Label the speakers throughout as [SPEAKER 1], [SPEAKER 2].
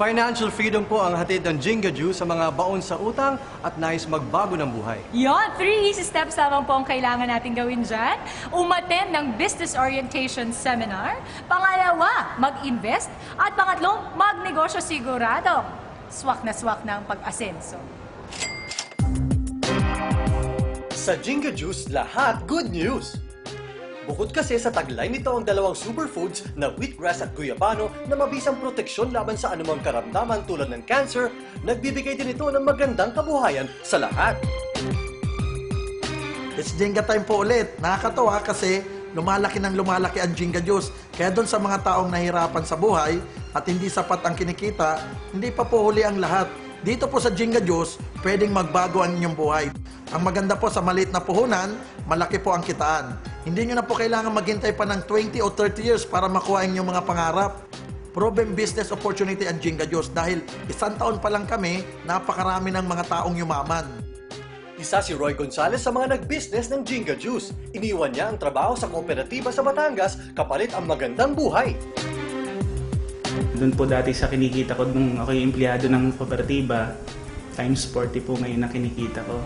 [SPEAKER 1] Financial freedom po ang hatid ng Jinga Juice sa mga baon sa utang at nais magbago ng buhay.
[SPEAKER 2] Yon, 3 easy steps lamang po ang kailangan natin gawin dyan. Umattend ng business orientation seminar. Pangalawa, mag-invest. At pangatlong, magnegosyo sigurado. Swak na ang pag-asenso.
[SPEAKER 1] Sa Jinga Juice, lahat good news! Bukod kasi sa taglay nito ang dalawang superfoods na wheatgrass at guyabano na mabisang proteksyon laban sa anumang karamdaman tulad ng cancer, nagbibigay din ito ng magandang kabuhayan sa lahat.
[SPEAKER 3] It's Jenga time po ulit. Nakakatawa kasi lumalaki ang Jinga Juice. Kaya doon sa mga taong nahirapan sa buhay at hindi sapat ang kinikita, hindi pa po huli ang lahat. Dito po sa Jinga Juice, pwedeng magbago ang inyong buhay. Ang maganda po sa maliit na puhunan, malaki po ang kitaan. Hindi nyo na po kailangan maghintay pa ng 20 o 30 years para makuha ang inyong mga pangarap. Proven business opportunity ang Jinga Juice dahil 1 taon pa lang kami, napakarami ng mga taong yumaman.
[SPEAKER 1] Isa si Roy Gonzalez sa mga nag-business ng Jinga Juice. Iniwan niya ang trabaho sa kooperatiba sa Batangas kapalit ang magandang buhay.
[SPEAKER 4] Doon po dati sa kinikita ko nung ako yung empleyado ng kooperatiba, times 40 po ngayon na kinikita ko.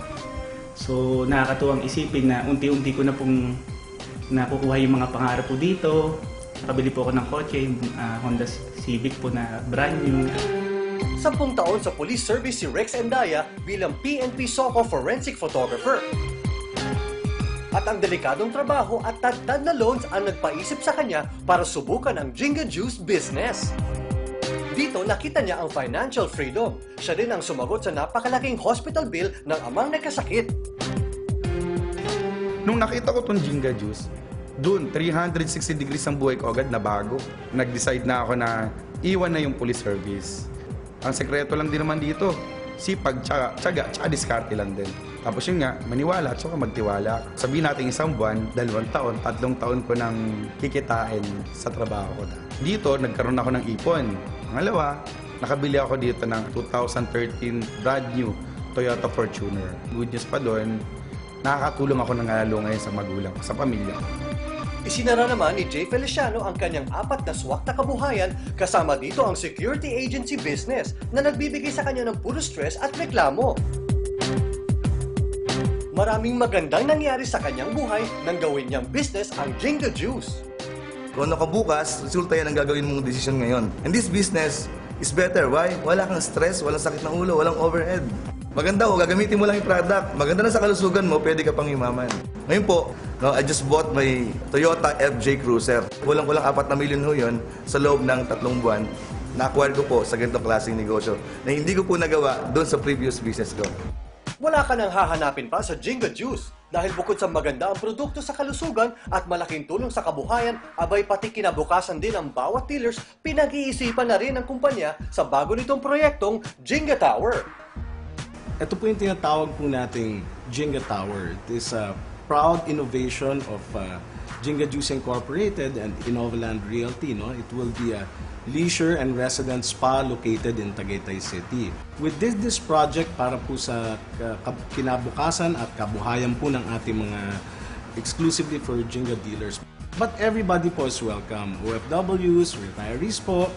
[SPEAKER 4] So nakakatuwang isipin na unti-unti ko na pong nakukuha yung mga pangarap po dito. Nakabili po ako ng kotse, yung Honda Civic po na brand new.
[SPEAKER 1] 10 taon sa police service si Rex Endaya bilang PNP SOCO forensic photographer. At ang delikadong trabaho at tagtad na loans ang nagpaisip sa kanya para subukan ang Jinga Juice business. Dito nakita niya ang financial freedom. Siya din ang sumagot sa napakalaking hospital bill ng amang nagkasakit.
[SPEAKER 5] Nung nakita ko tong Jinga Juice, dun 360 degrees ang buhay ko agad na bago. Nag-decide na ako na iwan na yung police service. Ang sekreto lang din naman dito, sipag, tiyaga, tsaka diskarte lang din. Tapos yun nga, maniwala at saka magtiwala. Sabihin natin 1 buwan, 2 taon, 3 taon ko nang kikitain sa trabaho ko. Dito, nagkaroon ako ng ipon. Pangalawa, nakabili ako dito ng 2013 brand new Toyota Fortuner. Good news pa doon, nakakatulong ako ng lalo ngayon sa magulang ko, sa pamilya ko.
[SPEAKER 1] Isinara naman ni Jay Feliciano ang kanyang 4 na swak na kabuhayan kasama dito ang security agency business na nagbibigay sa kanya ng puro stress at reklamo. Maraming magandang nangyari sa kanyang buhay nang gawin niyang business ang Jinga Juice.
[SPEAKER 6] Kung ano ka bukas, resulta yan ang gagawin mong desisyon ngayon. And this business is better. Why? Wala kang stress, walang sakit ng ulo, walang overhead. Maganda ko, gagamitin mo lang yung product. Maganda na sa kalusugan mo, pwede ka pang yumaman. Ngayon po, I just bought my Toyota FJ Cruiser. Kulang-kulang 4 na milyon ho yun sa loob ng 3 buwan. Na-acquire ko po sa ganitong klaseng negosyo na hindi ko po nagawa doon sa previous business ko.
[SPEAKER 1] Wala ka nang hahanapin pa sa Jinga Juice dahil bukod sa maganda ang produkto sa kalusugan at malaking tulong sa kabuhayan, abay pati kinabukasan din ang bawat dealers, pinag-iisipan na rin ng kumpanya sa bago nitong proyektong Jinga Tower.
[SPEAKER 7] Ito po yung tinatawag po nating Jinga Tower. It is a proud innovation of Jinga Juice Incorporated and Innovaland Realty. No? It will be a leisure and residence spa located in Tagaytay City. With this project para po sa kinabukasan at kabuhayan po ng ating mga exclusively for Jinga dealers. But everybody po is welcome. OFWs, retirees po,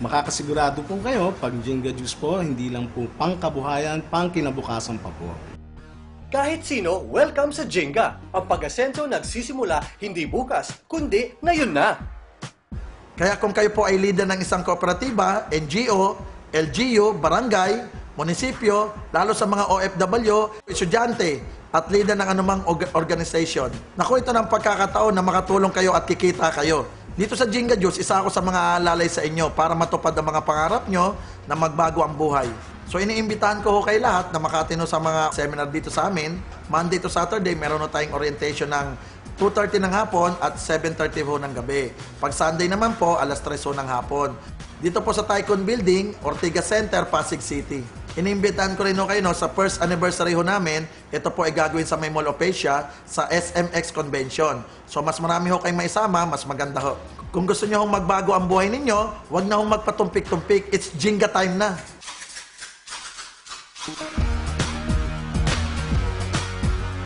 [SPEAKER 7] makakasigurado po kayo pag Jinga Juice po, hindi lang po pangkabuhayan, pangkinabukasan pa po.
[SPEAKER 1] Kahit sino, welcome sa Jinga. Ang pag-asenso nagsisimula hindi bukas, kundi ngayon na.
[SPEAKER 3] Kaya kung kayo po ay leader ng isang kooperatiba, NGO, LGU, barangay, munisipyo, lalo sa mga OFW, estudyante, at leader ng anumang organization, naku, ito ng pagkakataon na makatulong kayo at kikita kayo. Dito sa Jinga Juice, isa ako sa mga aalalay sa inyo para matupad ang mga pangarap nyo na magbago ang buhay. So iniimbitahan ko ho kayo lahat na makatino sa mga seminar dito sa amin. Monday to Saturday, meron na tayong orientation ng 2:30 ng hapon at 7:30 ho ng gabi. Pag Sunday naman po, alas 3 ho ng hapon. Dito po sa Tycoon Building, Ortigas Center, Pasig City. Iniimbitahan ko rin ho kayo sa first anniversary ho namin. Ito po ay gagawin sa May Mall of Asia sa SMX Convention. So mas marami ho kayong maisama, mas maganda ho. Kung gusto nyo hong magbago ang buhay ninyo, huwag na hong magpatumpik-tumpik. It's Jinga time na.